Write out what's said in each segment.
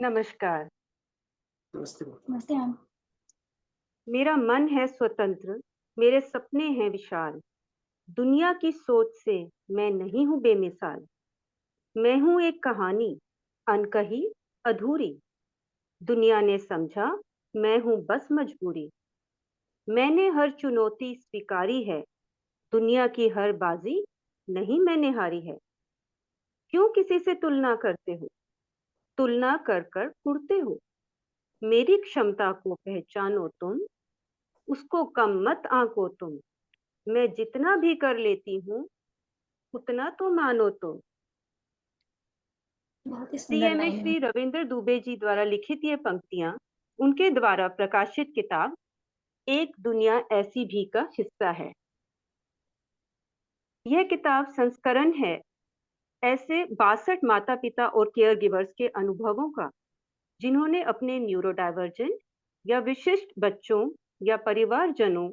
नमस्कार। नमस्ते नमस्ते मैम। मेरा मन है स्वतंत्र, मेरे सपने हैं विशाल। दुनिया की सोच से मैं नहीं हूँ बेमिसाल। मैं हूँ एक कहानी, अनकही, अधूरी। दुनिया ने समझा, मैं हूँ बस मजबूरी। मैंने हर चुनौती स्वीकारी है, दुनिया की हर बाजी नहीं मैंने हारी है। क्यों किसी से तुलना करते हो? तुलना कर कर उड़ते हो। मेरी क्षमता को पहचानो तुम, उसको कम मत आंको तुम। मैं जितना भी कर लेती हूँ, उतना तो मानो तुम। बहुत ही सुंदर सीएमए लाइन है। श्री रविंद्र दुबे जी द्वारा लिखित ये पंक्तियां उनके द्वारा प्रकाशित किताब एक दुनिया ऐसी भी का हिस्सा है। यह किताब संस्करण है ऐसे 62 माता पिता और केयर गिवर्स के अनुभवों का, जिन्होंने अपने न्यूरोडाइवर्जेंट या विशिष्ट बच्चों या परिवारजनों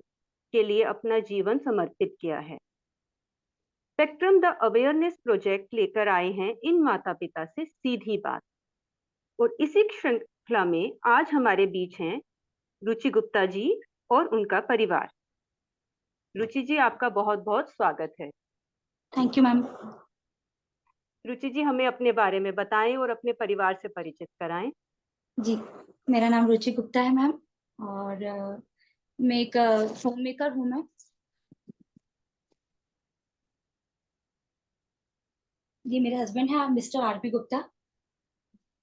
के लिए अपना जीवन समर्पित किया है। स्पेक्ट्रम द अवेयरनेस प्रोजेक्ट लेकर आए हैं इन माता पिता से सीधी बात। और इसी श्रृंखला में आज हमारे बीच हैं रुचि गुप्ता जी और उनका परिवार। रुचि जी, आपका बहुत बहुत स्वागत है। Thank you ma'am. Ruchi ji, हमें अपने बारे में बताएं और अपने परिवार से परिचित कराएं। जी, मेरा नाम रुचि गुप्ता है मैम। और मैं एक होम मेकर हूँ मैं। ये मेरे हस्बैंड है मिस्टर आरपी गुप्ता।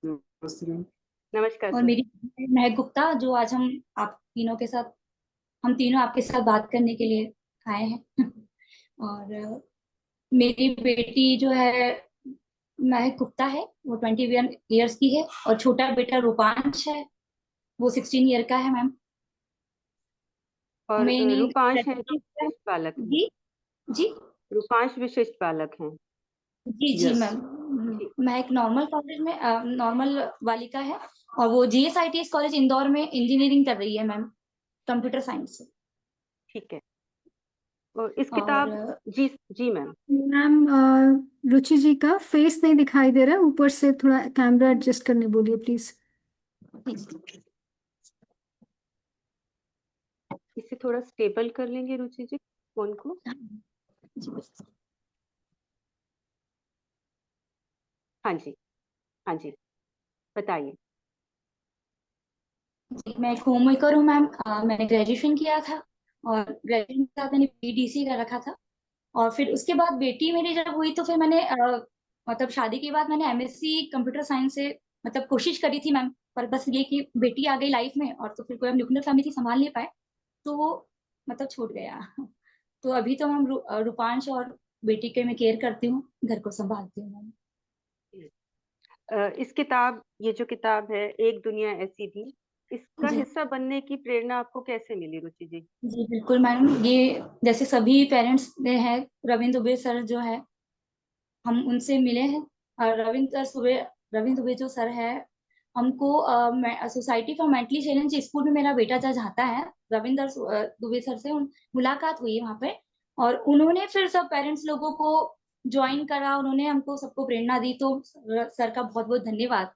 नमस्ते मैम। नमस्कार और सर। मेरी महक गुप्ता, जो आज हम तीनों आपके साथ बात करने के लिए आए हैं। और मेरी बेटी जो है महक गुप्ता है, वो 21 ईयर्स की है। और छोटा बेटा रूपांश है, वो 16 ईयर का है मैम। और मेरी रूपांश है जो विशिष्ट बालक हैं। जी जी रूपांश विशिष्ट बालक हैं। जी जी यस। मैम। ठीक। मैं एक नॉर्मल कॉलेज में नॉर्मल बालिका है। और वो जीएसआईटीएस कॉलेज इंदौर में इंजीनियरिंग कर रही है मैम, कंप्यूटर साइंस से। ठीक है। और इस और किताब जी जी मैम। मैम, रुचि जी का फेस नहीं दिखाई दे रहा है, ऊपर से थोड़ा कैमरा एडजस्ट करने बोलिए प्लीज। इसे थोड़ा स्टेबल कर लेंगे रुचि जी, फोन को। हाँ जी, हाँ जी, बताइए। जी, मैं एक होम मेकर हूँ मैम। मैंने ग्रेजुएशन किया था, और ग्रेजुएशन के साथ मैंने पीडीसी कर रखा था। और फिर उसके बाद बेटी मेरी जब हुई, तो फिर मैंने मतलब शादी के बाद मैंने एमएससी कंप्यूटर साइंस से मतलब कोशिश करी थी मैम। पर बस ये कि बेटी आ गई लाइफ में, और तो फिर कोई हम न्यूक्लियर फैमिली संभाल नहीं पाए, तो वो मतलब छूट गया। तो अभी तो हम रूपांश और बेटी के मैं केयर करती हूँ, घर को संभालती हूँ मैम। इस किताब ये जो किताब है एक दुनिया ऐसी भी, इसका जी हिस्सा बनने की प्रेरणा आपको कैसे मिली रुचि जी? जी बिल्कुल मैम। ये जैसे सभी पेरेंट्स ने है, रविंद्र दुबे सर जो है, हम उनसे मिले हैं। और रविंद्र दुबे जो सर है, हमको society for mentally challenge school में मेरा बेटा जब जाता है, रविंद्र दुबे सर से मुलाकात हुई वहां पे। और उन्होंने फिर सब पेरेंट्स लोगों को ज्वाइन करा, उन्होंने हमको सबको प्रेरणा दी। तो सर का बहुत बहुत धन्यवाद।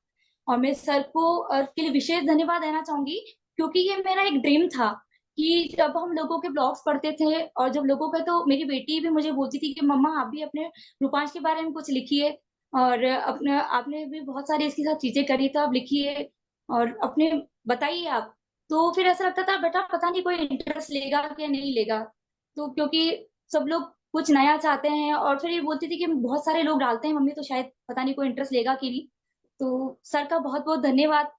और मैं सर को के लिए विशेष धन्यवाद देना चाहूंगी, क्योंकि ये मेरा एक ड्रीम था कि जब हम लोगों के ब्लॉग्स पढ़ते थे, और जब लोगों का, तो मेरी बेटी भी मुझे बोलती थी कि मम्मा आप भी अपने रूपांश के बारे में कुछ लिखिए, और अपने आपने भी बहुत सारी इसके साथ चीजें करी, तो आप लिखिए और अपने बताइए आप। तो फिर ऐसा लगता था बेटा पता नहीं कोई इंटरेस्ट लेगा कि नहीं लेगा। तो क्योंकि सब लोग कुछ नया चाहते हैं, और फिर ये बोलती थी कि बहुत सारे लोग डालते हैं मम्मी, तो शायद पता नहीं कोई इंटरेस्ट लेगा कि नहीं। तो सर का बहुत बहुत धन्यवाद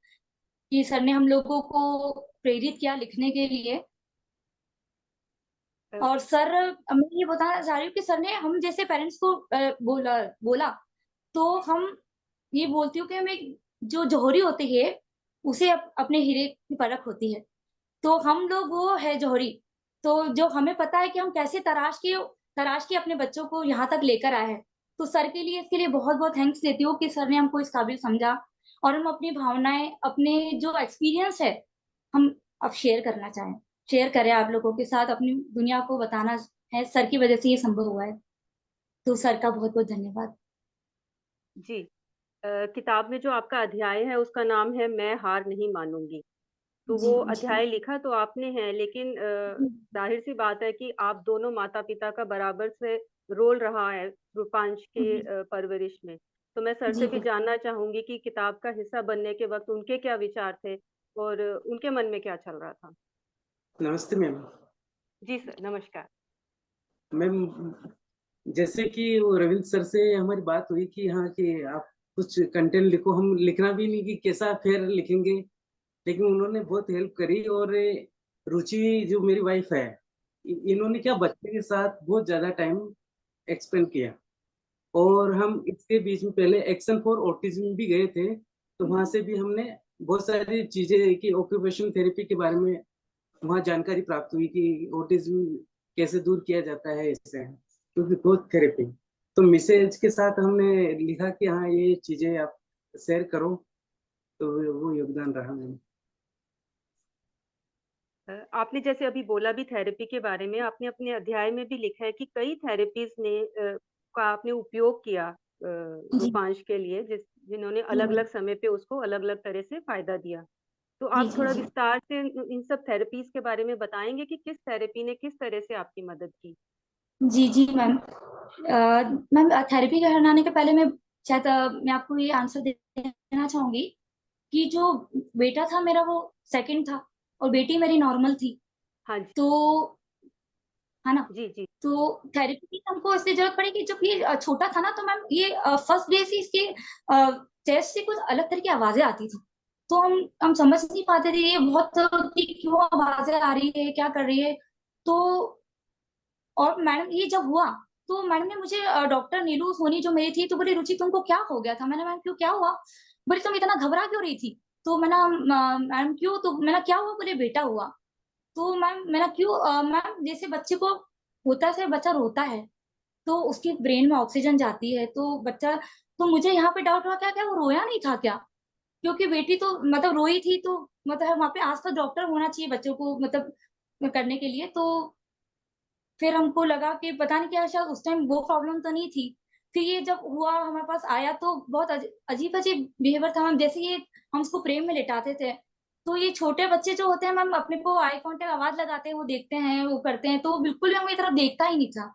कि सर ने हम लोगों को प्रेरित किया लिखने के लिए। अ, और सर, मैं ये बताना चाह रही हूँ कि सर ने हम जैसे पेरेंट्स को बोला बोला तो हम ये बोलती हूँ कि हमें जो जौहरी होती है, उसे अपने हीरे की परख होती है। तो हम लोग वो है जौहरी। तो जो हमें पता है कि हम कैसे तराश के अपने बच्चों को यहाँ तक लेकर आए हैं। तो सर के लिए, इसके लिए बहुत बहुत थैंक्स देती हूँ कि सर ने हमको इस काबिल समझा, और हम अपनी भावनाएं, अपने जो एक्सपीरियंस है, हम अब शेयर करें आप लोगों के साथ, अपनी दुनिया को बताना है। सर की वजह से ये संभव हुआ है। तो सर का बहुत बहुत धन्यवाद। जी, किताब में जो आपका अध्याय है उसका नाम है मैं हार नहीं मानूंगी। तो जी वो जी अध्याय लिखा तो आपने है, लेकिन जाहिर सी बात है कि आप दोनों माता पिता का बराबर से रोल रहा है रूपांश के जी परवरिश में। तो मैं सर से जी भी जानना चाहूंगी कि किताब का हिस्सा बनने के वक्त उनके क्या विचार थे और उनके मन में क्या चल रहा था। नमस्ते मैम। जी सर, नमस्कार। मैम, जैसे कि वो रविंद्र सर से हमारी बात हुई कि हाँ कि आप कुछ कंटेंट लिखो, हम लिखना भी नहीं कि कैसा फेयर लिखेंगे, लेकिन उन्होंने बहुत हेल्प करी। और रुचि जो मेरी वाइफ है, इन्होंने क्या बच्चे के साथ बहुत ज्यादा टाइम एक्सपेंड किया। और हम इसके बीच में पहले एक्शन फॉर ऑटिज्म भी गए थे, तो वहां से भी हमने बहुत सारी चीजें कि ऑक्यूपेशन थेरेपी के बारे में वहाँ जानकारी प्राप्त हुई कि ऑटिज्म कैसे दूर किया जाता है इससे, क्योंकि ग्रोथ थेरेपी। तो मैसेज के साथ हमने लिखा कि हाँ ये चीजें आप शेयर करो, तो वो योगदान रहा मेरा। आपने जैसे अभी बोला भी थेरेपी के बारे में, आपने अपने अध्याय में भी लिखा है कि कई थेरेपीज ने का आपने उपयोग किया जी रूपांश के लिए, जिन्होंने अलग अलग समय पे उसको अलग अलग तरह से फायदा दिया। तो जी आप जी थोड़ा जी विस्तार से इन सब थेरेपीज के बारे में बताएंगे कि किस थेरेपी ने किस तरह से आपकी मदद की। जी जी मैम। मैम थेरेपी करवाने के पहले मैं शायद मैं आपको ये आंसर देना चाहूंगी कि जो बेटा था मेरा वो सेकंड था और बेटी मेरी नॉर्मल थी। हाँ जी। तो है ना। जी जी। तो थेरेपी की हमको इसलिए जरूरत पड़ी कि जब ये छोटा था ना तो मैम ये फर्स्ट डे से इसके चेस्ट से कुछ अलग तरह की आवाजें आती थी। तो हम समझ नहीं पाते थे ये बहुत कि क्यों आवाजें आ रही है क्या कर रही है। तो और मैडम ये जब हुआ तो मैडम ने मुझे डॉक्टर नीलू सोनी जो मेरी थी तो बोली रुचि तुमको क्या हो गया था। मैंने मैम क्यों क्या हुआ। बोली तुम इतना घबरा क्यों रही थी। तो मैंने मैम क्यों। तो मैंने क्या हुआ। बोले बेटा हुआ। तो मैम मैंने क्यों मैम जैसे बच्चे को होता है बच्चा रोता है तो उसकी ब्रेन में ऑक्सीजन जाती है तो बच्चा। तो मुझे यहाँ पे डाउट हुआ क्या क्या वो रोया नहीं था क्या। क्योंकि बेटी तो मतलब रोई थी तो मतलब वहां पे आसपास डॉक्टर होना चाहिए बच्चों को मतलब करने के लिए। तो फिर हमको लगा कि पता नहीं क्या शायद उस टाइम वो प्रॉब्लम तो नहीं थी। फिर ये जब हुआ हमारे पास आया तो बहुत अजीब अजीब बिहेवियर था मैम। जैसे ये हम उसको प्रेम में लिटाते थे तो ये छोटे बच्चे जो होते हैं मैम अपने को आई कांटेक्ट आवाज लगाते हैं वो देखते हैं वो करते हैं तो बिल्कुल भी हमें तरफ देखता ही नहीं था।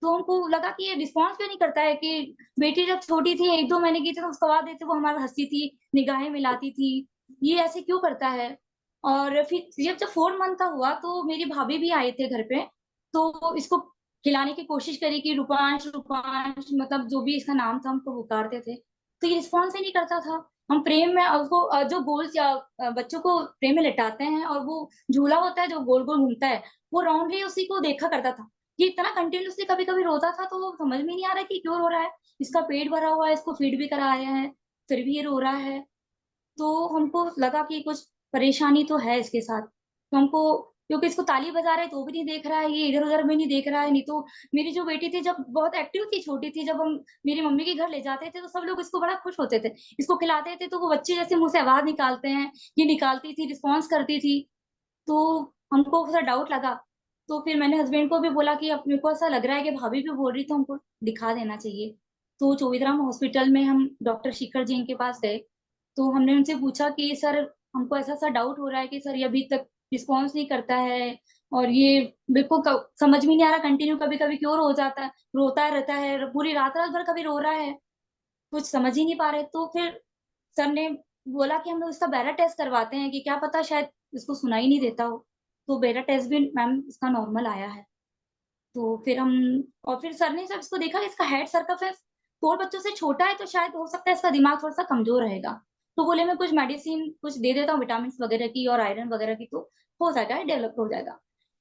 तो हमको लगा कि ये रिस्पॉन्स क्यों नहीं करता है कि बेटी जब छोटी थी 1-2 महीने की थी तो उसको आवाज देते वो हमारा हंसती थी निगाहें मिलाती थी। ये ऐसे क्यों करता है। और फिर जब 4 मंथ का हुआ तो मेरी भाभी भी आए थे घर पे। तो इसको खिलाने की कोशिश करी कि रूपांश रूपांश मतलब जो भी इसका नाम था हमको पुकारते थे। तो ये रिस्पॉन्स ही नहीं करता था। हम प्रेम में उसको जो गोल बच्चों को प्रेम में लिटाते हैं और वो झूला होता है जो गोल गोल घूमता है वो राउंडली उसी को देखा करता था। ये इतना कंटिन्यूसली कभी कभी रोता था तो वो समझ में नहीं आ रहा कि क्यों रो रहा है। इसका पेट भरा हुआ है इसको फीड भी कराया है फिर भी ये रो रहा है। तो हमको लगा कि कुछ परेशानी तो है इसके साथ। तो हमको क्योंकि इसको ताली बजा रहे तो भी नहीं देख रहा है ये इधर उधर भी नहीं देख रहा है। नहीं तो मेरी जो बेटी थी जब बहुत एक्टिव थी छोटी थी जब हम मेरी मम्मी के घर ले जाते थे तो सब लोग इसको बड़ा खुश होते थे। इसको खिलाते थे तो वो बच्चे जैसे मुंह से आवाज निकालते हैं ये निकालती थी रिस्पॉन्स करती थी। तो हमको थोड़ा डाउट लगा। तो फिर मैंने हस्बैंड को भी बोला कि अब मेरे को ऐसा लग रहा है कि भाभी भी बोल रही तो हमको दिखा देना चाहिए। तो चौबीराम हॉस्पिटल में हम डॉक्टर शिखर जैन के पास गए। तो हमने उनसे पूछा कि सर हमको ऐसा सा डाउट हो रहा है कि सर ये अभी तक रिस्पॉन्स नहीं करता है और ये बिल्कुल समझ में नहीं आ रहा कंटिन्यू कभी कभी क्यों रो जाता है रोता रहता है पूरी रात रात भर कभी रो रहा है कुछ समझ ही नहीं पा रहे। तो फिर सर ने बोला कि हम लोग इसका बेरा टेस्ट करवाते हैं कि क्या पता शायद इसको सुनाई नहीं देता हो। तो बेरा टेस्ट भी मैम इसका नॉर्मल आया है। तो फिर हम और फिर सर ने जब इसको देखा कि इसका हेड सर्कमफेरेंस 4 बच्चों से छोटा है तो शायद हो सकता है इसका दिमाग थोड़ा सा कमजोर रहेगा। तो बोले मैं कुछ मेडिसिन कुछ दे देता हूँ विटामिन वगैरह की और आयरन वगैरह की तो हो जाएगा डेवलप हो जाएगा।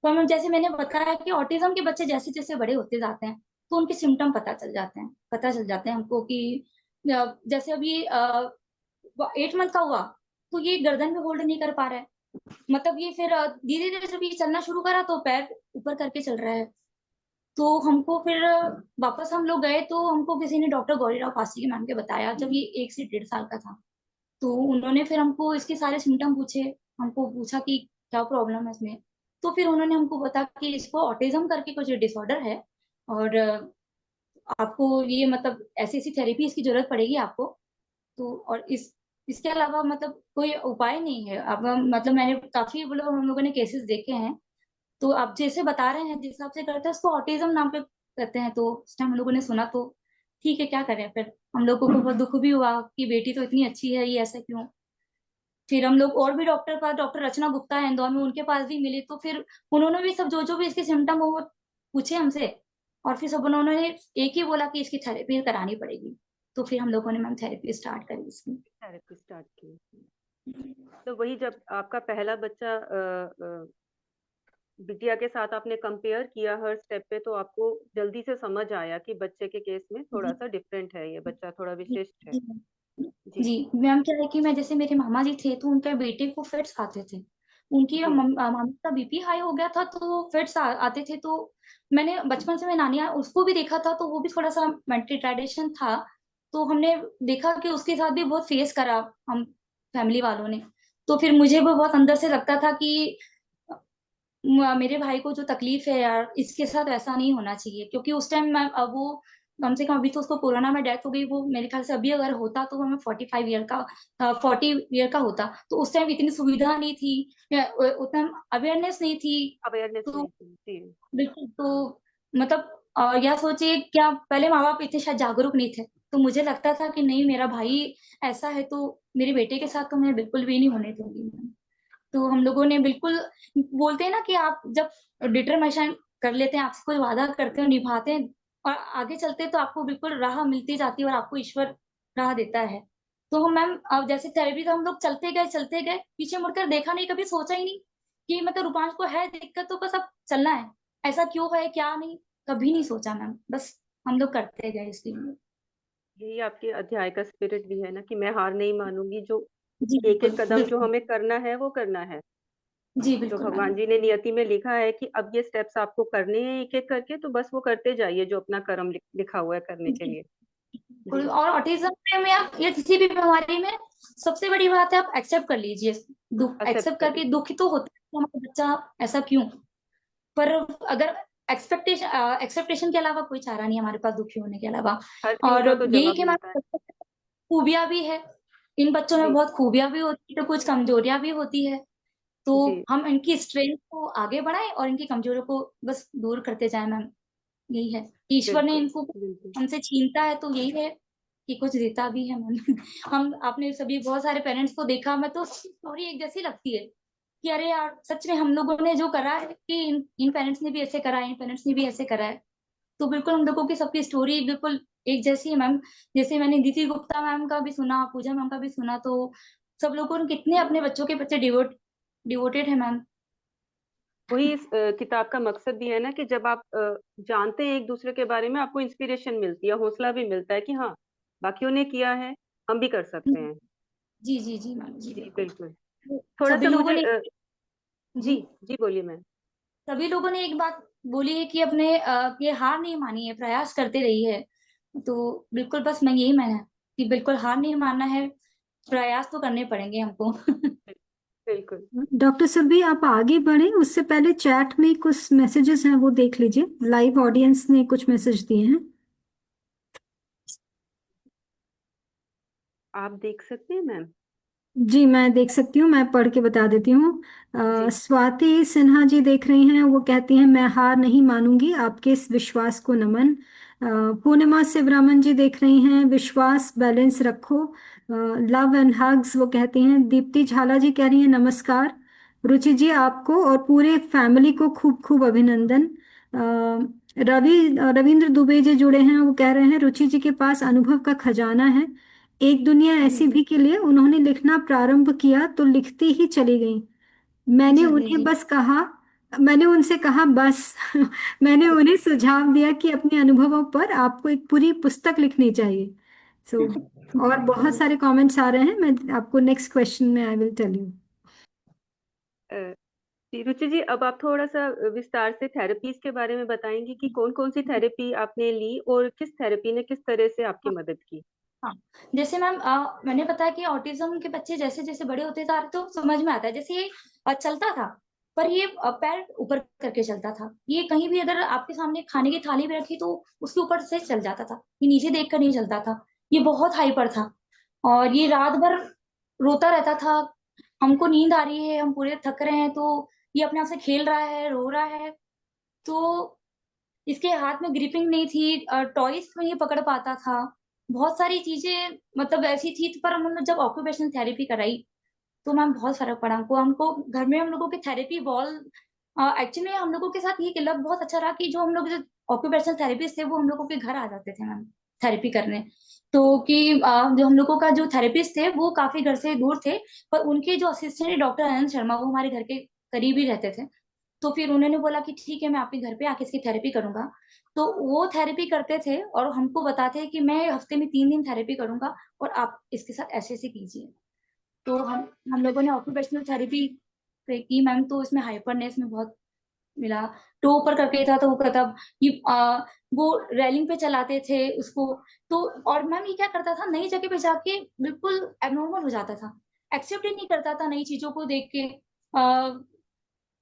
तो हम जैसे मैंने बताया कि ऑटिज्म के बच्चे जैसे जैसे बड़े होते जाते हैं तो उनके सिम्टम पता चल जाते हैं हमको कि जैसे अभी 8 मंथ का हुआ तो ये गर्दन में होल्ड नहीं कर पा रहा है। मतलब ये फिर धीरे धीरे जब ये चलना शुरू करा तो पैर ऊपर करके चल रहा है। तो हमको फिर वापस हम लोग गए तो हमको किसी ने डॉक्टर गौरीराव पासी के मैम के बताया जब ये 1 से 1.5 साल का था। तो उन्होंने फिर हमको इसके सारे सिम्टम पूछे। हमको पूछा कि क्या प्रॉब्लम है इसमें। तो फिर उन्होंने हमको बता कि इसको ऑटिज्म करके कुछ डिसऑर्डर है और आपको ये मतलब ऐसी ऐसी थेरेपी इसकी जरूरत पड़ेगी आपको। तो और इसके अलावा मतलब कोई उपाय नहीं है। अब मतलब मैंने काफी मतलब हम लोगों ने केसेस देखे हैं, तो आप जैसे बता रहे हैं जिस हिसाब से करते हैं उसको ऑटिज्म नाम पे कहते हैं। तो उस टाइम हम लोगों ने सुना तो ठीक है, क्या करें फिर। हम लोगों को बहुत दुख भी हुआ कि बेटी तो इतनी अच्छी है, ये ऐसा क्यों। फिर हम लोग और भी डॉक्टर पास, डॉक्टर रचना गुप्ता है इंदौर में, उनके पास भी मिले। तो फिर उन्होंने भी सब जो जो भी इसके सिम्टम हो वो पूछे हमसे, और फिर सब उन्होंने एक ही बोला कि इसकी थेरेपी करानी पड़ेगी। तो फिर हम लोगों ने मैम थेरेपी स्टार्ट करी इसकी। थेरेपी स्टार्ट की। तो वही जब आपका पहला बच्चा बिटिया के साथ आपने कंपेयर किया हर स्टेप पे, तो आपको जल्दी से समझ आया कि बच्चे के केस में थोड़ा जी सा डिफरेंट है, ये बच्चा थोड़ा जी विशिष्ट है। जी जी जी मैम, क्या है कि मैं जैसे मेरे मामा जी थे तो उनके बेटे को फिट्स आते थे। उनकी जी मामी का बीपी हाई हो गया था तो फिट्स आते थे। तो मैंने बचपन से मैं नानी उसको भी देखा था, तो वो भी थोड़ा सा मेंटल रिटार्डेशन था। तो हमने देखा कि उसके साथ भी बहुत फेस करा हम फैमिली वालों ने। तो फिर मुझे वो बहुत अंदर से लगता था कि मेरे भाई को जो तकलीफ है यार, इसके साथ ऐसा नहीं होना चाहिए। क्योंकि उस टाइम मैं अब वो कम से कम, अभी तो उसको कोरोना में डेथ हो गई, वो मेरे ख्याल से अभी अगर होता तो हमें 45 ईयर का 40 ईयर का होता। तो उस टाइम इतनी सुविधा नहीं थी, उतना अवेयरनेस नहीं थी। अवेयरनेस तो नहीं थी। जी बिल्कुल, तो मतलब या सोचिए क्या, पहले माँ बाप इतने शायद जागरूक नहीं थे। तो मुझे लगता था कि नहीं, मेरा भाई ऐसा है तो मेरे बेटे के साथ तो मैं बिल्कुल भी नहीं होने दूंगी। तो हम लोगों ने बिल्कुल, बोलते हैं ना कि आप जब डिटरमिनेशन कर लेते हैं, आपसे कोई वादा करते हो, निभाते हैं और आगे चलते हैं, तो आपको बिल्कुल राह मिलती जाती है और आपको ईश्वर राह देता है। तो हम मैम अब जैसे थेरेपी तो हम लोग चलते गए, पीछे मुड़कर देखा नहीं, कभी सोचा ही नहीं कि मतलब रूपांश को है दिक्कत तो बस अब चलना है, ऐसा क्यों है क्या नहीं, कभी नहीं सोचा मैम। बस हम लोग करते गए इसलिए। यही आपके अध्याय का स्पिरिट भी है ना, कि मैं हार नहीं मानूंगी, जो जी एक बिल्कुल एक कदम जो बिल्कुल। हमें करना है वो करना है। जी जो बिल्कुल मैम। भगवान जी ने नियति में लिखा है कि अब ये स्टेप्स आपको करने हैं एक एक करके, तो बस वो करते जाइए जो अपना कर्म लिखा हुआ है करने के जी लिए। बिल्कुल। जी और ऑटिज्म में या किसी भी बीमारी में सबसे बड़ी बात है आप एक्सेप्ट कर लीजिए। दुख एक्सेप्ट एक्सेप्ट कर करके लीजिए। दुखी तो होता है कि हमारा बच्चा ऐसा क्यों। पर अगर एक्सेप्टेशन के अलावा कोई चारा नहीं है हमारे पास दुखी होने के अलावा। हर चीज और का तो यही जवाब कि मिलता है। हमारे खूबियां भी है, इन बच्चों में जी बहुत खूबियां भी होती है तो कुछ कमजोरियां भी होती है। तो जी हम इनकी स्ट्रेंथ को आगे बढ़ाएं और इनकी कमजोरियों को बस दूर करते जाए मैम। यही है, ईश्वर ने बिल्कुल इनको बिल्कुल। हमसे छीनता है तो यही है कि कुछ देता भी है मैम। हम आपने सभी बहुत सारे पेरेंट्स को देखा, मैं तो स्टोरी एक जैसी लगती है कि अरे यार सच में हम लोगों ने जो करा है कि इन पेरेंट्स ने भी ऐसे करा है, इन पेरेंट्स ने भी ऐसे करा है। तो बिल्कुल हम लोगों की सबकी स्टोरी बिल्कुल एक जैसी है मैम। जैसे मैंने दीदी गुप्ता मैम का भी सुना, पूजा मैम का भी सुना, तो सब लोगों ने कितने अपने बच्चों के प्रति डिवोटेड है मैम। वही इस किताब का मकसद भी है ना, कि जब आप जानते हैं एक दूसरे के बारे में, आपको इंस्पिरेशन मिलती है, हौसला भी मिलता है कि हाँ, बाकियों ने किया है, हम भी कर सकते हैं। जी जी जी मैम, जी जी बिल्कुल। बिल्कुल। तो थोड़ा सभी सा लोगों मुझे ने, जी जी जी बोलिए मैम। सभी लोगों ने एक बात बोली है कि अपने ये हार नहीं मानी है, प्रयास करते रही है। तो बिल्कुल बस मैं यही माना कि बिल्कुल हार नहीं मानना है, प्रयास तो करने पड़ेंगे हमको। बिल्कुल। डॉक्टर सुरभि, आप आगे बढ़े उससे पहले चैट में कुछ मैसेजेस हैं वो देख लीजिए। लाइव ऑडियंस ने कुछ मैसेज दिए हैं। आप देख सकते हैं मैम। जी मैं देख सकती हूँ, मैं पढ़ के बता देती हूँ। जी स्वाति सिन्हा जी देख रही हैं, वो कहती हैं मैं हार नहीं मानूंगी, आपके इस विश्वास को नमन। पूर्णिमा शिवरामन जी देख रही हैं, विश्वास बैलेंस रखो, लव एंड हग्स वो कहती हैं। दीप्ति झाला जी कह रही हैं नमस्कार रुचि जी, आपको और पूरे फैमिली को खूब खूब अभिनंदन। रविंद्र दुबे जी जुड़े हैं, वो कह रहे हैं रुचि जी के पास अनुभव का खजाना है। एक दुनिया जी ऐसी जी भी के लिए उन्होंने लिखना प्रारंभ किया तो लिखती ही चली गई। मैंने जी जी उन्हें जी बस कहा मैंने उनसे कहा बस मैंने उन्हें सुझाव दिया कि अपने अनुभवों पर आपको एक पूरी पुस्तक लिखनी चाहिए। सो और बहुत सारे कमेंट्स आ रहे हैं, मैं आपको नेक्स्ट क्वेश्चन में आई विल टेल यू। अ, जी रुचि जी, अब आप थोड़ा सा विस्तार से थेरेपीज के बारे में बताएंगी कि कौन कौन सी थेरेपी आपने ली और किस थेरेपी ने किस तरह से आपकी मदद की। हाँ, जैसे मैम मैंने बताया कि ऑटिज्म के बच्चे जैसे जैसे बड़े होते जा रहे तो समझ में आता है। जैसे ये चलता था, पर ये पैर ऊपर करके चलता था। ये कहीं भी अगर आपके सामने खाने की थाली भी रखी तो उसके ऊपर से चल जाता था, ये नीचे देख कर नहीं चलता था। ये बहुत हाइपर था। और ये रात भर रोता रहता था। हमको नींद आ रही है, हम पूरे थक रहे हैं, तो ये अपने आप से खेल रहा है, रो रहा है। तो इसके हाथ में ग्रिपिंग नहीं थी, टॉयज में ये पकड़ पाता था। बहुत सारी चीजें मतलब ऐसी थी, पर हमने जब ऑक्यूपेशनल थेरेपी कराई तो मैम बहुत फर्क पड़ा हमको। हमको घर में हम लोगों के थेरेपी बॉल, एक्चुअली हम लोगों के साथ ये लक बहुत अच्छा रहा कि जो हम लोग जो ऑक्यूपेशनल थेरेपिस्ट थे वो हम लोगों के घर आ जाते थे मैम थेरेपी करने। तो कि जो हम लोगों का जो थेरेपिस्ट थे वो काफी घर से दूर थे, पर उनके जो असिस्टेंट डॉक्टर आनंद शर्मा वो हमारे घर के करीब ही रहते थे। तो फिर उन्होंने बोला कि ठीक है मैं आपके घर पे आके इसकी थेरेपी करूंगा। तो वो थेरेपी करते थे और हमको बताते हैं कि मैं हफ्ते में 3 दिन थेरेपी करूंगा और आप इसके साथ ऐसे ऐसे कीजिए। तो हम लोगों ने ऑक्यूपेशनल थेरेपी की मैम, तो इसमें हाइपरनेस में बहुत मिला। टो ऊपर करके था तो वो कहता कि वो रेलिंग पे चलाते थे उसको। तो और मैम ये क्या करता था, नई जगह पे जाके बिल्कुल एबनॉर्मल हो जाता था, एक्सेप्ट ही नहीं करता था नई चीजों को देख के।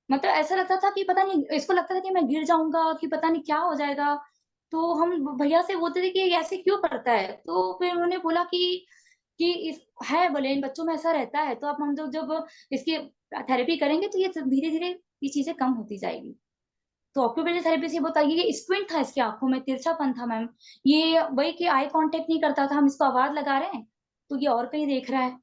मतलब ऐसा लगता था कि पता नहीं, इसको लगता था कि मैं गिर जाऊंगा, कि पता नहीं क्या हो जाएगा। तो हम भैया से बोलते थे कि ये ऐसे क्यों करता है। तो फिर उन्होंने बोला कि इस है बोले इन बच्चों में ऐसा रहता है, तो अब हम लोग जब इसकी थेरेपी करेंगे तो ये धीरे धीरे ये चीजें कम होती जाएगी। तो ऑक्यूपेशनल थेरेपी से बताइए, ये स्क्विंट था इसकी आंखों में, तिरछापन था मैम। ये वही कि आई कांटेक्ट नहीं करता था, हम इसको आवाज लगा रहे हैं तो ये और कहीं देख रहा है।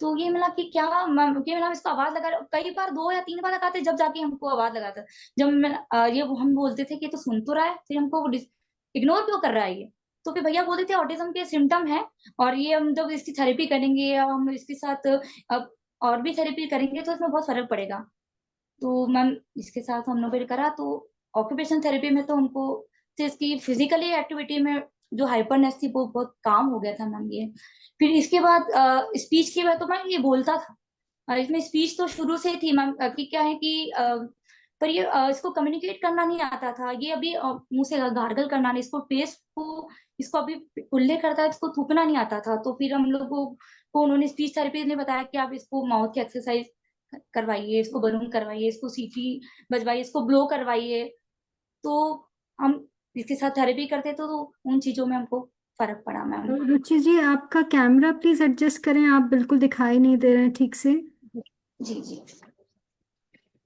तो ये मिला कि क्या मैम, ये मिला इसको आवाज लगा कई बार 2 या 3 बार लगाते जब जाके हमको आवाज लगाता। जब मैं ये हम बोलते थे कि ये तो सुन तो रहा है, फिर हमको इग्नोर क्यों कर रहा है ये। तो फिर भैया बोलते थे ऑटिज्म के सिम्टम है, और ये हम जब इसकी थेरेपी करेंगे या हम इसके साथ अब और भी थेरेपी करेंगे तो इसमें बहुत फर्क पड़ेगा। तो मैम इसके साथ हम लोगों ने करा। तो ऑक्यूपेशन थेरेपी में तो हमको से इसकी फिजिकली एक्टिविटी में जो हाइपरनेस थी वो बहुत काम हो गया था मैम ये। फिर इसके बाद स्पीच की बात, तो मैम ये बोलता था। इसमें स्पीच तो शुरू से थी मैम, कि क्या है कि पर ये इसको कम्युनिकेट करना नहीं आता था। ये अभी मुंह से गार्गल करना नहीं, इसको पेस्ट को इसको अभी उल्ले करता है, इसको थूकना नहीं आता था। तो फिर हम लोगों को उन्होंने स्पीच थेरेपी ने बताया कि आप इसको माउथ की एक्सरसाइज करवाइए, इसको बलून करवाइए, इसको सीटी बजवाइए, इसको ब्लो करवाइए। तो हम इसके साथ थेरेपी करते तो उन चीजों में हमको फर्क पड़ा मैम। रुचि जी, आपका कैमरा प्लीज एडजस्ट करें, आप बिल्कुल दिखाई नहीं दे रहे हैं ठीक से। जी जी, जी,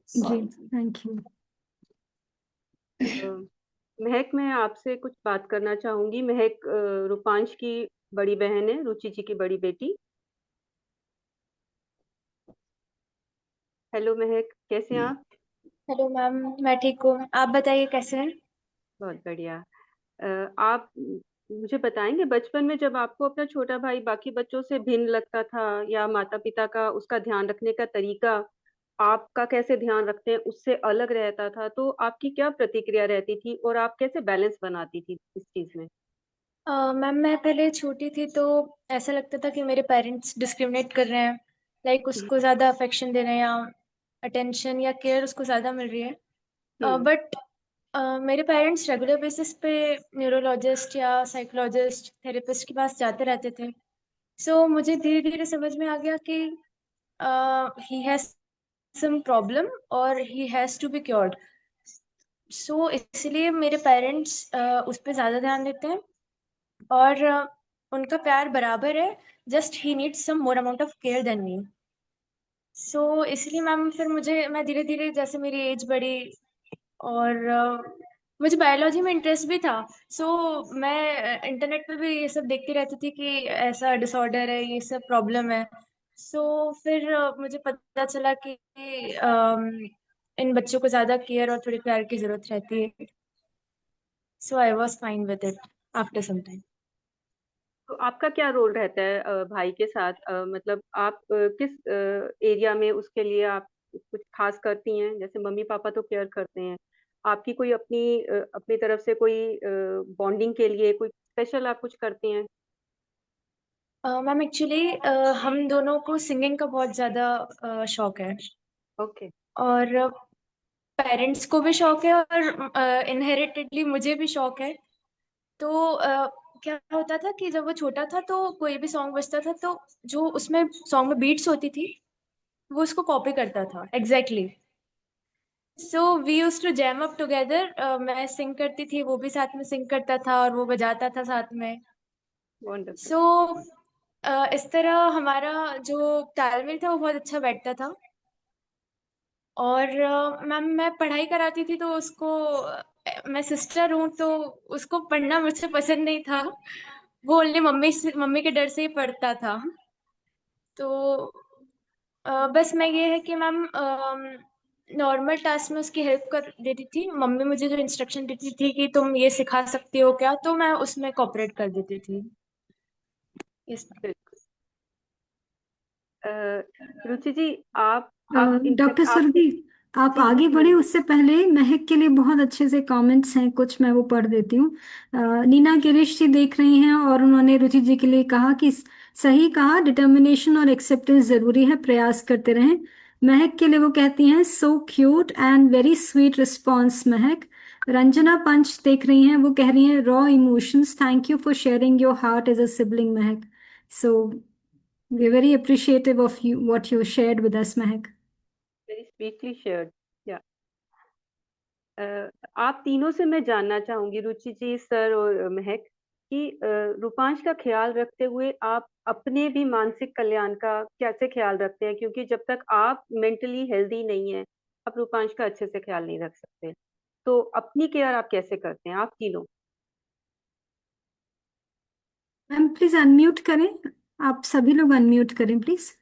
सॉरी। Thank you. अ, महक, मैं आपसे कुछ बात करना चाहूंगी। महक रूपांश की बड़ी बहन है, रुचि जी की बड़ी बेटी। हेलो महक, कैसे हैं आप? हेलो मैम, मैं ठीक हूँ। आप बताइए कैसे हैं? बहुत बढ़िया। आप मुझे बताएंगे, बचपन में जब आपको अपना छोटा भाई बाकी बच्चों से भिन्न लगता था, या माता पिता का उसका ध्यान रखने का तरीका आपका कैसे ध्यान रखते हैं उससे अलग रहता था, तो आपकी क्या प्रतिक्रिया रहती थी और आप कैसे बैलेंस बनाती थी इस चीज में? मैम मैं पहले छोटी थी तो ऐसा लगता था कि मेरे पेरेंट्स डिस्क्रिमिनेट कर रहे हैं, लाइक उसको ज़्यादा अफेक्शन दे रहे हैं या अटेंशन या केयर उसको ज़्यादा मिल रही है। हम्म। बट मेरे पेरेंट्स रेगुलर बेसिस पे न्यूरोलॉजिस्ट या साइकोलॉजिस्ट थेरेपिस्ट के पास जाते रहते थे। सो मुझे धीरे धीरे समझ में आ गया कि ही हैज़ सम प्रॉब्लम और he has to be cured. So इसलिए मेरे पेरेंट्स उस पर ज़्यादा ध्यान देते हैं और उनका प्यार बराबर है, just he needs some more amount of care then me. So इसलिए मैम फिर मैं धीरे धीरे जैसे मेरी एज बढ़ी और मुझे बायोलॉजी में इंटरेस्ट भी था। सो मैं इंटरनेट पे भी ये सब देखती रहती थी कि ऐसा डिसऑर्डर है, ये सब प्रॉब्लम है। सो फिर मुझे पता चला कि इन बच्चों को ज़्यादा केयर और थोड़ी प्यार की ज़रूरत रहती है। So I was fine with it after some time. तो आपका क्या रोल रहता है भाई के साथ? मतलब आप किस एरिया में उसके लिए आप कुछ खास करती हैं? जैसे मम्मी पापा तो केयर करते हैं, आपकी कोई अपनी तरफ से कोई बॉन्डिंग के लिए कोई स्पेशल आप कुछ करती हैं? मैम एक्चुअली हम दोनों को सिंगिंग का बहुत ज़्यादा शौक है ओके। और पेरेंट्स को भी शौक है और इनहेरिटेडली मुझे भी शौक है। तो क्या होता था कि जब वो छोटा था तो कोई भी सॉन्ग बजता था तो जो उसमें सॉन्ग में बीट्स होती थी वो उसको कॉपी करता था exactly. So we use to jam up together. मैं सिंग करती थी, वो भी साथ में सिंग करता था और वो बजाता था साथ में। वंडरफुल। सो इस तरह हमारा जो तालमेल था वो बहुत अच्छा बैठता था। और मैम मैं पढ़ाई कराती थी तो उसको मैं सिस्टर हूँ तो उसको पढ़ना मुझसे पसंद नहीं था। वो ओनली मम्मी के डर से ही पढ़ता था। तो बस मैं ये है कि मैम नॉर्मल टास्क में उसकी हेल्प कर देती थी। मम्मी मुझे जो इंस्ट्रक्शन देती थी कि तुम ये सिखा सकती हो क्या, तो मैं उसमें कोऑपरेट कर देती थी। इस बिल्कुल। रुचि जी, आप डॉक्टर इनफैक्ट आपके। सुरभि, आप जी आगे बढ़े बोलिए। उससे पहले महक के लिए बहुत अच्छे से कमेंट्स हैं, कुछ मैं वो पढ़ देती हूँ। नीना गिरीश जी देख रही हैं और उन्होंने रुचि जी के लिए कहा कि सही कहा, डिटर्मिनेशन और एक्सेप्टेंस जरूरी है, प्रयास करते रहें। महक के लिए वो कहती हैं so cute and very sweet response महक। रंजना पंच देख रही हैं, वो कह रही हैं raw emotions, thank you for sharing your heart as a sibling Mahak. So we very appreciative of you what you shared with us Mahak. Very sweetly shared. या आप तीनों से मैं जानना चाहूंगी, रुचि जी, सर और महक, कि रूपांश का ख्याल रखते हुए आप अपने भी मानसिक कल्याण का कैसे ख्याल रखते हैं, क्योंकि जब तक आप मेंटली हेल्दी नहीं है आप रूपांश का अच्छे से ख्याल नहीं रख सकते। तो अपनी केयर आप कैसे करते हैं, आप तीनों? मैम प्लीज अनम्यूट करें, आप सभी लोग अनम्यूट करें प्लीज।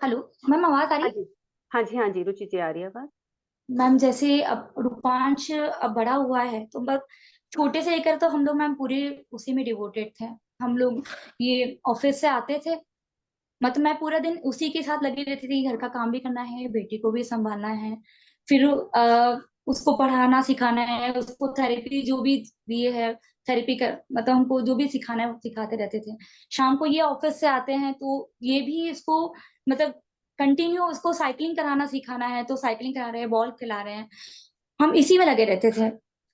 हेलो मैम, आवाज आ रही हाँ है? जी, हाँ जी, हाँ जी, रुचि जी, आ रही है बात। मैम जैसे अब रूपांश अब बड़ा हुआ है तो बस छोटे से लेकर तो हम लोग मैम पूरे उसी में डिवोटेड थे। हम लोग ये ऑफिस से आते थे, मतलब मैं पूरा दिन उसी के साथ लगी रहती थी। घर का काम भी करना है, बेटी को भी संभालना है, फिर उसको पढ़ाना सिखाना है, उसको थेरेपी जो भी दिए है, थेरेपी कर मतलब हमको जो भी सिखाना है वो सिखाते रहते थे। शाम को ये ऑफिस से आते हैं तो ये भी इसको मतलब कंटिन्यू उसको साइकिलिंग कराना सिखाना है, तो साइकिलिंग करा रहे हैं, बॉल खिला रहे हैं, हम इसी में लगे रहते थे।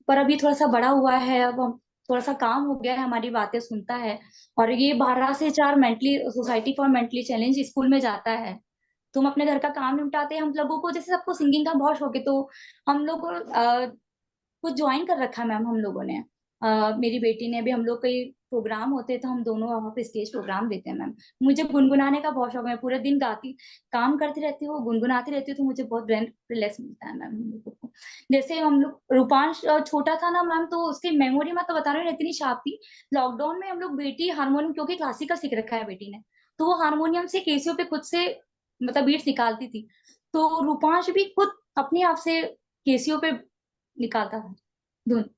पर अभी थोड़ा सा बड़ा हुआ है, अब हम थोड़ा सा काम हो गया है, हमारी बातें सुनता है। और ये 12 से 4 mentally society for mentally challenge school में जाता है। तुम अपने घर का काम निपटाते हैं, हम लोगों को जैसे सबको सिंगिंग का बहुत शौक है तो हम लोग कुछ ज्वाइन कर रखा है मैम हम लोगों ने। मेरी बेटी ने भी, हम लोग कई प्रोग्राम होते हैं तो हम दोनों वहाँ पे स्टेज प्रोग्राम देते हैं मैम। मुझे गुनगुनाने का बहुत शौक है, मैं पूरे दिन गाती काम करती रहती हूँ, गुनगुनाती रहती हूँ, तो मुझे बहुत ब्रेन रिलैक्स मिलता है मैम हम लोगों को। जैसे हम लोग रूपांश छोटा था ना मैम, तो उसकी मेमोरी मैं तो बता रही हूँ इतनी शार्प थी। लॉकडाउन में हम लोग बेटी हारमोनियम, क्योंकि क्लासिकल सीख रखा है बेटी ने, तो वो हारमोनियम से केसियो पे खुद से मतलब बीट्स निकालती थी। तो रूपांश भी खुद अपने आप से केसियो पे निकालता था धुन।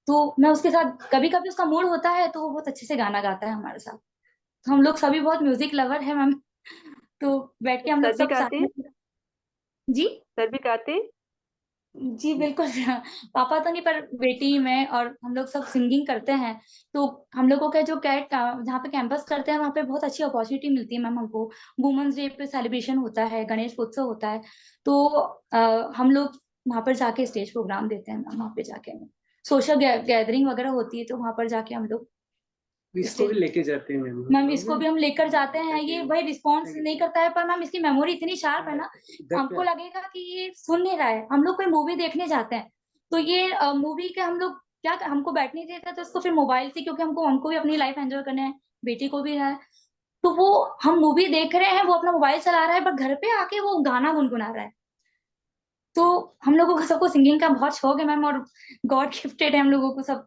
तो मैं उसके साथ कभी कभी उसका मूड होता है तो वो बहुत अच्छे से गाना गाता है हमारे साथ। तो हम लोग सभी बहुत म्यूजिक लवर है मैम, तो बैठ के हम लोग सर भी सब साथ गाते में। हैं? जी। सर भी गाते हैं? जी बिल्कुल। पापा तो नहीं, पर बेटी मैं और हम लोग सब सिंगिंग करते हैं। तो हम लोगों का जो कैट जहाँ पे कैंपस करते हैं वहाँ पे बहुत अच्छी अपॉर्चुनिटी मिलती है मैम हमको। वुमेन्स डे पे सेलिब्रेशन होता है, गणेश उत्सव होता है, तो हम लोग वहाँ पर जाके स्टेज प्रोग्राम देते हैं मैम। वहाँ पे जाके सोशल गैदरिंग वगैरह होती है तो वहाँ पर जाके हम लोग इसको भी लेके जाते हैं मैम मैम, हम इसको लोग। भी हम लेकर जाते हैं। ये भाई रिस्पॉन्स नहीं करता है, पर मैम इसकी मेमोरी इतनी शार्प है ना, घर हमको पे लगेगा कि ये सुन नहीं रहा है। हम लोग कोई मूवी देखने जाते हैं तो ये मूवी के हम लोग क्या हमको बैठने देता है तो इसको फिर मोबाइल से, क्योंकि हमको भी अपनी लाइफ एंजॉय करना है, बेटी को भी है, तो वो हम मूवी देख रहे हैं, वो अपना मोबाइल चला रहा है, पर घर पे आके वो गाना गुनगुना रहा है। तो हम लोगों को सबको सिंगिंग का बहुत शौक है मैम, और गॉड गिफ्टेड है हम लोगों को सब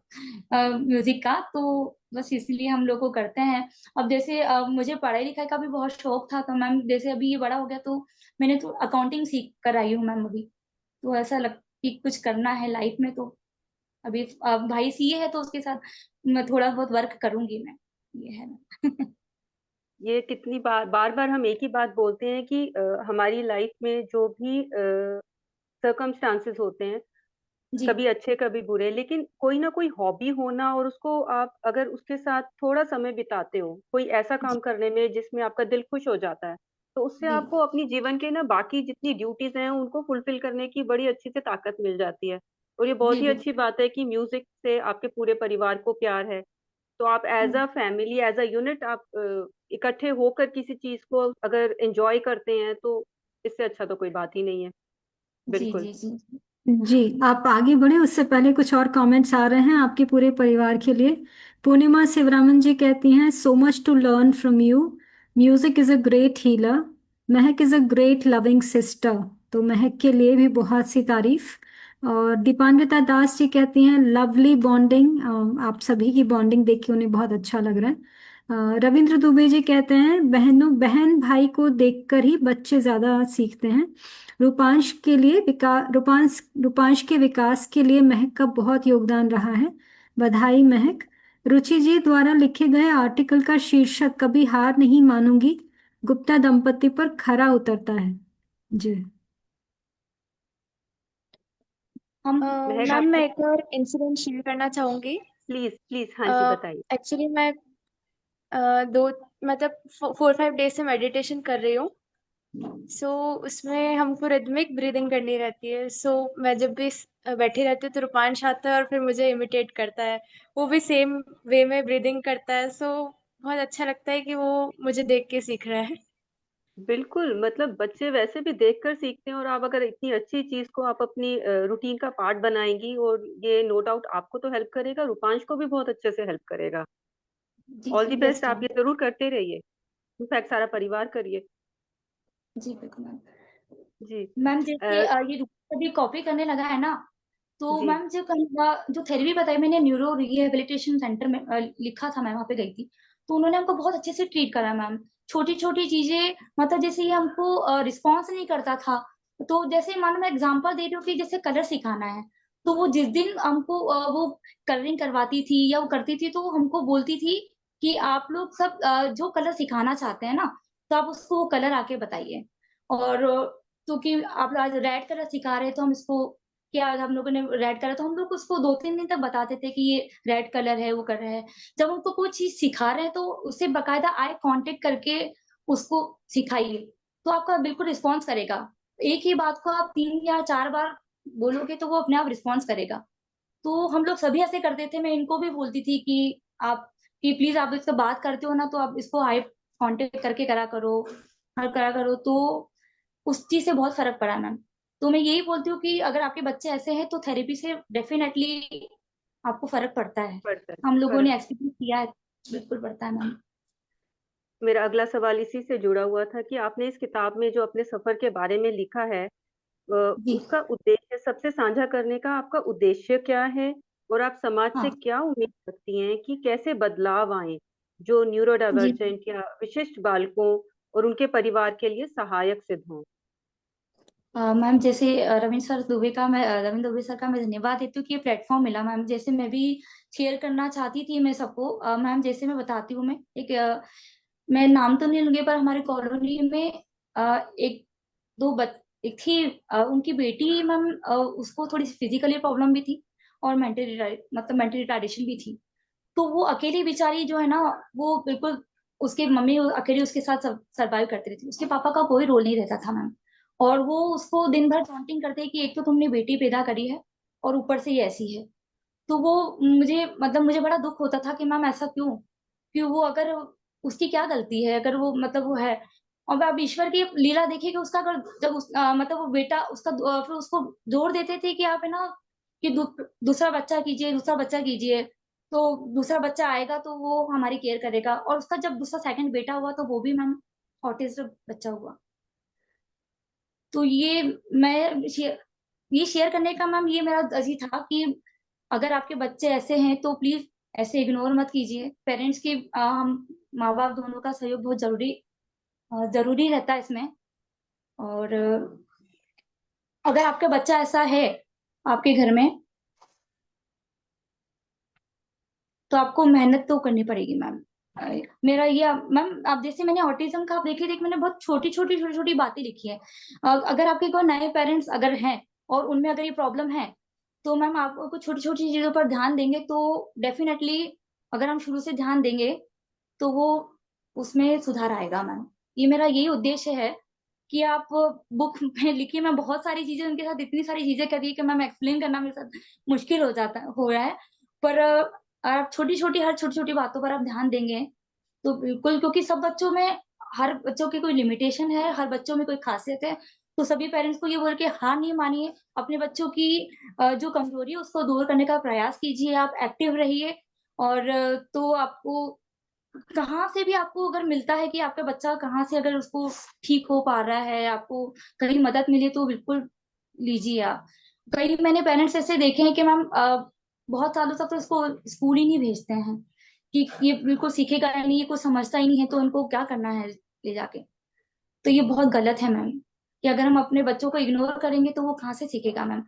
म्यूजिक का, तो बस इसलिए हम लोग को करते हैं। अब जैसे मुझे पढ़ाई लिखाई का भी बहुत शौक था, तो मैम जैसे अभी ये बड़ा हो गया तो मैंने तो अकाउंटिंग सीख कर आई हूँ मैम अभी। तो ऐसा लग कि कुछ करना है लाइफ में, तो अभी भाई सीए है तो उसके साथ मैं थोड़ा बहुत वर्क करूंगी मैं, ये है ना। ये कितनी बार बार बार हम एक ही बात बोलते हैं कि हमारी लाइफ में जो भी सर्कमस्टांसेस होते हैं, जी कभी अच्छे कभी बुरे, लेकिन कोई ना कोई हॉबी होना, और उसको आप अगर उसके साथ थोड़ा समय बिताते हो, कोई ऐसा जी काम करने में जिसमें आपका दिल खुश हो जाता है, तो उससे जी आपको अपनी जीवन के ना बाकी जितनी ड्यूटीज हैं उनको फुलफिल करने की बड़ी अच्छी से ताकत मिल जाती है। और ये बहुत जी ही बिल्कुल। अच्छी बात है कि म्यूजिक से आपके पूरे परिवार को प्यार है। तो आप as a family, as a unit आप इकट्ठे होकर किसी चीज को अगर एंजॉय करते हैं तो इससे अच्छा तो कोई बात ही नहीं है। जी बिल्कुल। जी जी। जी, आप आगे बढ़े उससे पहले कुछ और कमेंट्स आ रहे हैं आपके पूरे परिवार के लिए। पूर्णिमा शिवरामन जी कहती हैं, so much to learn from you, music is a great healer, Mahak is a great loving sister. तो महक के लिए भी बहुत सी तारीफ। और दीपान्विता दास जी कहती हैं, लवली बॉन्डिंग, आप सभी की बॉन्डिंग देख के उन्हें बहुत अच्छा लग रहा है। रविंद्र दुबे जी कहते हैं, बहन भाई को देखकर ही बच्चे ज्यादा सीखते हैं। रूपांश के विकास के लिए महक का बहुत योगदान रहा है, बधाई महक। रुचि जी द्वारा लिखे गए आर्टिकल का शीर्षक कभी हार नहीं मानूंगी गुप्ता दंपति पर खरा उतरता है। जी। हम महक मैम, आपकी, मैं एक और इंसिडेंट शेयर करना चाहूंगी। प्लीज प्लीज, हाँ जी बताइए। एक्चुअली मैं दो मतलब 4-5 डेज से मेडिटेशन कर रही हूँ। सो उसमें हमको रिदमिक ब्रीदिंग करनी रहती है। सो मैं जब भी बैठी रहती हूँ तो रूपांश आता है और फिर मुझे इमिटेट करता है। वो भी सेम वे में ब्रीदिंग करता है। सो बहुत अच्छा लगता है कि वो मुझे देख के सीख रहा है। बिल्कुल, मतलब बच्चे वैसे भी देखकर सीखते हैं, और आप अगर इतनी अच्छी चीज को आप अपनी रूटीन का पार्ट बनाएंगी, और ये नो डाउट आपको तो हेल्प करेगा, रूपांश को भी बहुत अच्छे से हेल्प करेगा। जी ऑल दी जी, बेस्ट, यस आप मैम। ये जरूर करते रहिए। इनफैक्ट सारा परिवार करिए। जी बिल्कुल मैम। जी। मैम अ, जैसे ये अभी कॉपी करने लगा है ना, तो जी। मैम जो कहीं जो थेरेपी बताई मैंने, न्यूरो रिहेबिलिटेशन सेंटर में लिखा था, मैं वहाँ पे गई थी। तो उन्होंने हमको बहुत अच्छे से ट्रीट करा मैम। छोटी छोटी चीजें, मतलब जैसे ये हमको रिस्पॉन्स नहीं करता था। तो जैसे मानो मैं एग्जांपल दे रही हूँ कि जैसे कलर सिखाना है, तो वो जिस दिन हमको वो कलरिंग करवाती थी या वो करती थी, तो वो हमको बोलती थी कि आप लोग सब जो कलर सिखाना चाहते हैं ना, तो आप उसको वो कलर आके बताइए। और क्योंकि आप आज रेड कलर सिखा रहे हैं, तो हम इसको क्या, हम लोगों ने रेड कलर, तो हम लोग उसको 2-3 दिन तक बताते थे कि ये रेड कलर है, वो कर रहे हैं। जब उनको कोई चीज सिखा रहे हैं तो उससे बकायदा आई कांटेक्ट करके उसको सिखाइए, तो आपका बिल्कुल रिस्पॉन्स करेगा। एक ही बात को आप 3 या 4 बार बोलोगे तो वो अपने आप रिस्पॉन्स करेगा। तो हम लोग सभी ऐसे करते थे। मैं इनको भी बोलती थी कि आप, कि प्लीज आप इससे बात करते हो ना, तो आप इसको आई कांटेक्ट करके करा करो, हर करा करो। तो उस चीज से बहुत फर्क पड़ा मैम। तो मैं यही बोलती हूँ कि अगर आपके बच्चे ऐसे हैं तो थेरेपी से डेफिनेटली आपको फर्क पड़ता है। पड़ता है हम लोगों फर्क। ने एक्सपीरियंस किया है, बिल्कुल पड़ता है मैम। मेरा अगला सवाल इसी से जुड़ा हुआ था कि आपने इस किताब में जो अपने सफर के बारे में लिखा है, जी। उसका उद्देश्य, सबसे साझा करने का आपका उद्देश्य क्या है, और आप समाज से हाँ क्या उम्मीद रखती हैं कि कैसे बदलाव आए जो न्यूरो जी। डाइवर्जेंट या विशिष्ट बालकों और उनके परिवार के लिए सहायक सिद्ध हों। मैम जैसे रविंद्र दुबे सर का मैं धन्यवाद देती हूँ कि ये प्लेटफॉर्म मिला मैम। जैसे मैं भी शेयर करना चाहती थी मैं सबको। मैम जैसे मैं बताती हूँ, मैं मैं नाम तो नहीं लूंगी, पर हमारे कॉलोनी में एक दो बच एक थी, उनकी बेटी मैम, उसको थोड़ी सी फिजिकली प्रॉब्लम भी थी और मेंटल रिटार्डेशन भी थी। तो वो अकेली बेचारी जो है ना, वो बिल्कुल, उसके मम्मी अकेली उसके साथ सरवाइव करती रहती, उसके पापा का कोई रोल नहीं रहता था मैम। और वो उसको दिन भर टॉन्टिंग करते कि एक तो तुमने बेटी पैदा करी है और ऊपर से ये ऐसी है। तो वो मुझे बड़ा दुख होता था कि मैम ऐसा क्यों, क्यों वो, अगर उसकी क्या गलती है, अगर वो वो है। और अब ईश्वर की लीला देखिए कि उसका अगर जब वो बेटा उसका फिर उसको जोर देते थे कि आप है ना, कि दूसरा बच्चा कीजिए, दूसरा बच्चा कीजिए, तो दूसरा बच्चा आएगा तो वो हमारी केयर करेगा। और उसका जब दूसरा सेकंड बेटा हुआ तो वो भी मैम ऑटिस्ट बच्चा हुआ। तो ये शेयर करने का मैम ये मेरा अजी था कि अगर आपके बच्चे ऐसे हैं तो प्लीज ऐसे इग्नोर मत कीजिए। पेरेंट्स की हम माँ बाप दोनों का सहयोग बहुत जरूरी रहता है इसमें। और अगर आपका बच्चा ऐसा है आपके घर में, तो आपको मेहनत तो करनी पड़ेगी मैम। मेरा ये मैम, आप जैसे मैंने ऑटिज्म का आप देखिए, मैंने बहुत छोटी छोटी बातें लिखी है। अगर आपके कोई नए पेरेंट्स अगर हैं और उनमें अगर ये प्रॉब्लम है, तो मैम आपको छोटी छोटी चीजों पर ध्यान देंगे तो डेफिनेटली, अगर हम शुरू से ध्यान देंगे तो वो उसमें सुधार आएगा मैम। ये मेरा यही उद्देश्य है कि आप बुक में लिखिए। मैं बहुत सारी चीजें उनके साथ, इतनी सारी चीजें करी कि मैम एक्सप्लेन करना मेरे साथ मुश्किल हो रहा है। पर और आप हर छोटी छोटी बातों पर आप ध्यान देंगे तो बिल्कुल, क्योंकि सब बच्चों में, हर बच्चों की कोई लिमिटेशन है, हर बच्चों में कोई खासियत है। तो सभी पेरेंट्स को ये बोल के हार नहीं मानिए, अपने बच्चों की जो कमजोरी है उसको दूर करने का प्रयास कीजिए, आप एक्टिव रहिए। और तो आपको कहाँ से भी आपको अगर मिलता है कि आपका बच्चा कहाँ से अगर उसको ठीक हो पा रहा है, आपको कहीं मदद मिले तो बिल्कुल लीजिए आप। कई मैंने पेरेंट्स ऐसे देखे हैं कि मैम बहुत सालों तक तो इसको स्कूल ही नहीं भेजते हैं कि ये बिल्कुल सीखेगा ही नहीं, ये कुछ समझता ही नहीं है, तो उनको क्या करना है ले जाके। तो ये बहुत गलत है मैम, कि अगर हम अपने बच्चों को इग्नोर करेंगे तो वो कहाँ से सीखेगा मैम।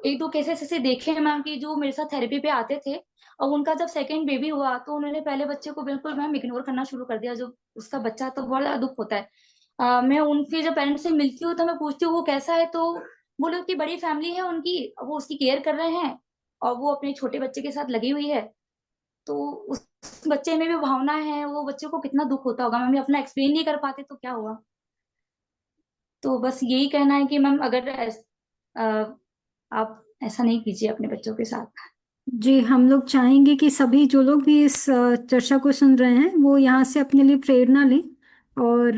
एक दो केसेस ऐसे देखे हैं मैम कि जो मेरे साथ थेरेपी पे आते थे, और उनका जब सेकंड बेबी हुआ तो उन्होंने पहले बच्चे को बिल्कुल मैम इग्नोर करना शुरू कर दिया, जो उसका बच्चा, तो बहुत ज्यादा दुख होता है। मैं उनके जब पेरेंट्स से मिलती हूँ तो मैं पूछती हूँ वो कैसा है, तो वो लोग की बड़ी फैमिली है उनकी, वो उसकी केयर कर रहे हैं और वो अपने छोटे बच्चे के साथ लगी हुई है। तो उस बच्चे में भी भावना है, वो बच्चे को कितना दुख होता होगा मैम, अपना एक्सप्लेन नहीं कर पाते तो क्या हुआ। तो बस यही कहना है कि मैम अगर आप ऐसा नहीं कीजिए अपने बच्चों के साथ। जी, हम लोग चाहेंगे कि सभी जो लोग भी इस चर्चा को सुन रहे हैं वो यहाँ से अपने लिए प्रेरणा लें, और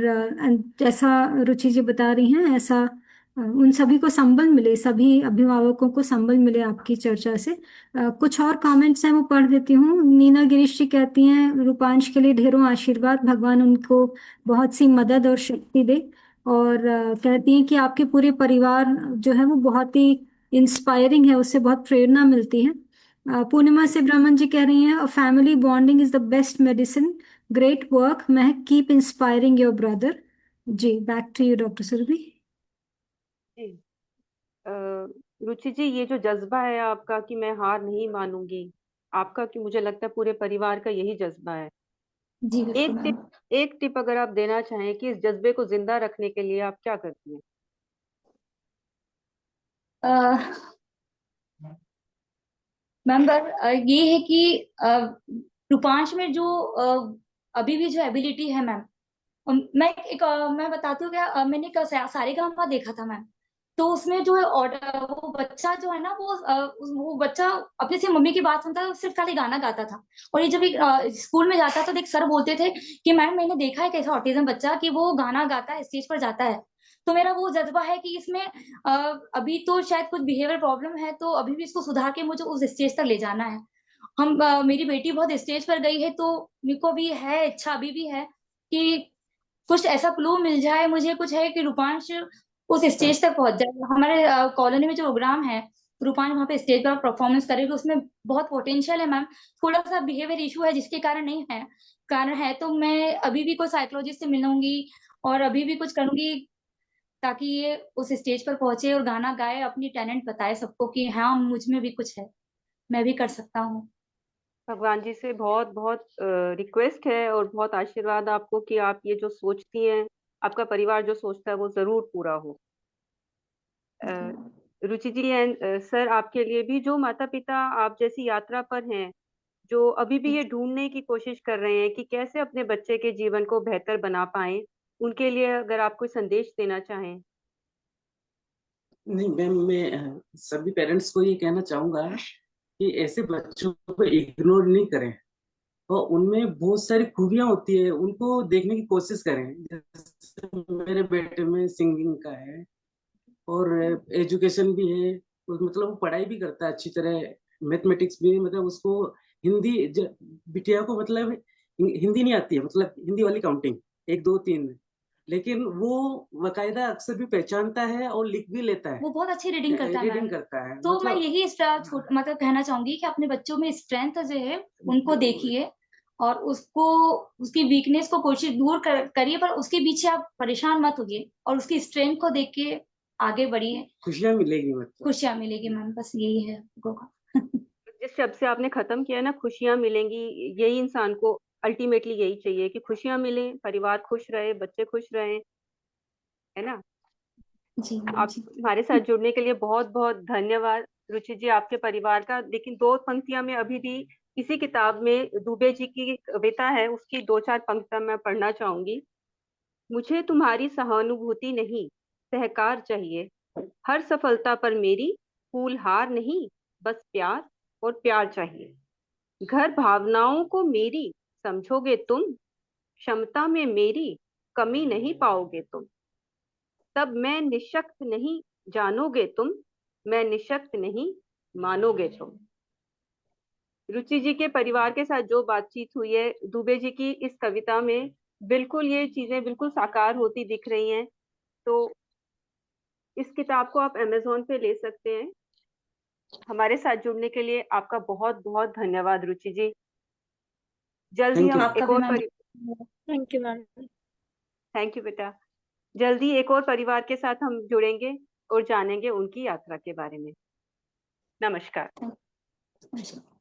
जैसा रुचि जी बता रही हैं ऐसा उन सभी को संबल मिले, सभी अभिभावकों को संबल मिले आपकी चर्चा से। कुछ और कमेंट्स हैं वो पढ़ देती हूँ। नीना गिरीश जी कहती हैं रूपांश के लिए ढेरों आशीर्वाद, भगवान उनको बहुत सी मदद और शक्ति दे। और कहती हैं कि आपके पूरे परिवार जो है वो बहुत ही इंस्पायरिंग है, उससे बहुत प्रेरणा मिलती है। पूर्णिमा से ब्राह्मण जी कह रही हैं a family bonding is the best medicine, great work Mahak, keep inspiring your brother. जी, back to you doctor Surabhi. जी अ, रुचि जी, ये जो जज्बा है आपका कि मैं हार नहीं मानूंगी, आपका, कि मुझे लगता है पूरे परिवार का यही जज्बा है। जी बिल्कुल एक मैम। टिप एक टिप अगर आप देना चाहें कि इस जज्बे को जिंदा रखने के लिए आप क्या करती हैं? मैम ये है कि रूपांश में जो अभी भी जो एबिलिटी है मैम, मैं बताती हूँ क्या, मैंने एक सारेगामा देखा था मैम। तो उसमें जो है वो बच्चा जो है ना, वो बच्चा अपने से मम्मी की बात सुनता था, सिर्फ खाली गाना गाता था। और ये जब स्कूल में जाता था तो एक सर बोलते थे कि मैम मैंने देखा है कैसा ऑटिज्म बच्चा कि वो गाना गाता है, स्टेज पर जाता है। तो मेरा वो जज्बा है कि इसमें अभी तो शायद कुछ बिहेवियर प्रॉब्लम है, तो अभी भी इसको सुधार के मुझे उस स्टेज तक ले जाना है। मेरी बेटी बहुत स्टेज पर गई है, तो मेरे को भी है इच्छा, अभी भी है कि कुछ ऐसा क्लू मिल जाए मुझे, कुछ है कि रूपांश उस स्टेज तक पहुंच जाए। हमारे कॉलोनी में जो प्रोग्राम है, रूपांश वहाँ पे स्टेज पर परफॉर्मेंस करेगी, उसमें बहुत पोटेंशियल है मैम। थोड़ा सा बिहेवियर इशू है जिसके कारण नहीं है, कारण है, तो मैं अभी भी कोई साइकोलॉजिस्ट से मिलूंगी और अभी भी कुछ करूंगी ताकि ये उस स्टेज पर पहुंचे और गाना गाए, अपनी टैलेंट बताए सबको कि हाँ मुझ में भी कुछ है, मैं भी कर सकता हूँ। भगवान जी से बहुत बहुत रिक्वेस्ट है और बहुत आशीर्वाद आपको कि आप ये जो सोचती हैं, आपका परिवार जो सोचता है वो जरूर पूरा हो। अ, रुचि जी एंड सर, आपके लिए भी जो माता पिता आप जैसी यात्रा पर हैं, जो अभी भी ये ढूंढने की कोशिश कर रहे हैं कि कैसे अपने बच्चे के जीवन को बेहतर बना पाएं, उनके लिए अगर आप कोई संदेश देना चाहें। नहीं मैम, मैं सभी पेरेंट्स को ये कहना चाहूंगा कि ऐसे बच्चों को इग्नोर नहीं करें, और उनमें बहुत सारी खूबियां होती है, उनको देखने की कोशिश करें। जैसे मेरे बेटे में सिंगिंग का है और एजुकेशन भी है, मतलब वो पढ़ाई भी करता है अच्छी तरह, मैथमेटिक्स भी, मतलब उसको बिटिया को मतलब हिंदी नहीं आती है, मतलब हिंदी वाली काउंटिंग एक दो तीन, लेकिन वो बकायदा अक्षर भी पहचानता है और लिख भी लेता है, वो बहुत अच्छी रीडिंग करता है मैम। रीडिंग करता है, तो मैं मतलब यही मतलब कहना चाहूंगी कि अपने बच्चों में स्ट्रेंथ जो है उनको देखिए, और उसको, उसकी वीकनेस को कोशिश करिए, पर उसके पीछे आप परेशान मत होइए, और उसकी स्ट्रेंथ को देख के आगे बढ़िए, खुशियां मिलेगी, मतलब। खुशियां मिलेगी मैम, बस यही है लोगों का। जिस शब्द से आपने खत्म किया ना, खुशियां मिलेंगी, यही इंसान को अल्टीमेटली यही चाहिए कि खुशियां मिले, परिवार खुश रहे, बच्चे खुश रहे, है ना। जी मैम आप जी। हमारे साथ जुड़ने के लिए बहुत बहुत धन्यवाद रुचि जी, आपके परिवार का। लेकिन दो पंक्तियां मैं अभी भी इसी किताब में दुबे जी की कविता है, उसकी दो चार पंक्तियां मैं पढ़ना चाहूंगी। मुझे तुम्हारी सहानुभूति नहीं, सहकार चाहिए, हर सफलता पर मेरी फूल हार नहीं, बस प्यार और प्यार चाहिए। घर भावनाओं को मेरी समझोगे तुम, क्षमता में मेरी कमी नहीं पाओगे तुम। तब मैं निशक्त नहीं जानोगे तुम, मैं निशक्त नहीं मानोगे तुम। रुचि जी के परिवार के साथ जो बातचीत हुई है दुबे जी की इस कविता में, बिल्कुल ये चीजें बिल्कुल साकार होती दिख रही हैं। तो इस किताब को आप अमेज़न पे ले सकते हैं। हमारे साथ जुड़ने के लिए आपका बहुत बहुत धन्यवाद रुचि जी। जल्दी थैंक यू। हम आपका एक भी और ma'am. Thank you ma'am. Thank you बेटा। जल्दी एक और परिवार के साथ हम जुड़ेंगे और जानेंगे उनकी यात्रा के बारे में। नमस्कार। अच्छा।